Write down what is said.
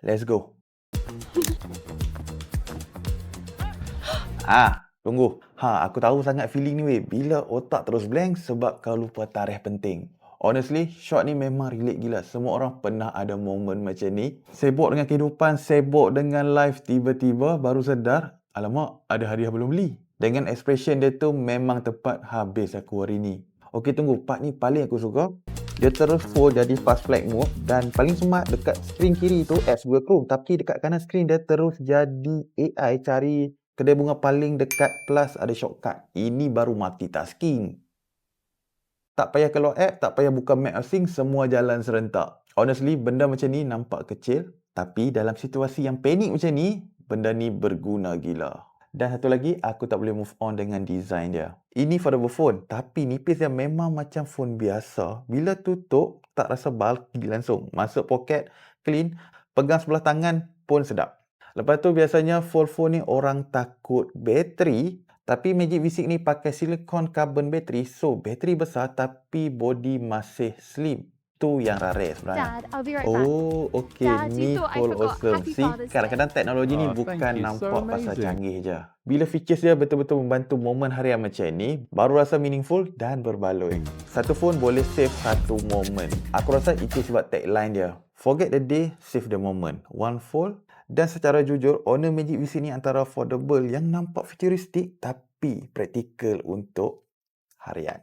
Let's go. Tunggu. Aku tahu sangat feeling ni weh. Bila otak terus blank sebab kau lupa tarikh penting. Honestly, shot ni memang relate gila. Semua orang pernah ada momen macam ni. Sibuk dengan kehidupan, sibuk dengan life, tiba-tiba baru sedar, alamak, ada hadiah belum beli. Dengan expression dia tu memang tepat habis aku hari ni. Okey, tunggu. Part ni paling aku suka. Dia terus full jadi fast flight mode dan paling smart dekat skrin kiri tu apps Google Chrome, tapi dekat kanan skrin dia terus jadi AI cari kedai bunga paling dekat plus ada shortcut. Ini baru multitasking. Tak payah keluar app, tak payah buka map asing, semua jalan serentak. Honestly, benda macam ni nampak kecil, tapi dalam situasi yang panik macam ni, benda ni berguna gila. Dan satu lagi, aku tak boleh move on dengan design dia. Ini foldable phone, tapi nipis dia memang macam phone biasa. Bila tutup, tak rasa bulky langsung. Masuk poket, clean, pegang sebelah tangan pun sedap. Lepas tu biasanya fold phone ni orang takut bateri, tapi Magic V6 ni pakai silicon carbon battery, so bateri besar tapi body masih slim. Tu yang rare sebenarnya. Dad, I'll be right back. Oh, okey. Dad, you Ni thought I full forgot. awesome. Happy See, Father's Day. kadang-kadang teknologi ni Oh, bukan thank you. So nampak pasal amazing. canggih je. Bila features dia betul-betul membantu momen harian macam ni, baru rasa meaningful dan berbaloi. Satu phone boleh save satu moment. Aku rasa itu sebab tagline dia. Forget the day, save the moment. One fold. Dan secara jujur, Honor Magic V6 ni antara affordable yang nampak futuristik tapi praktikal untuk harian.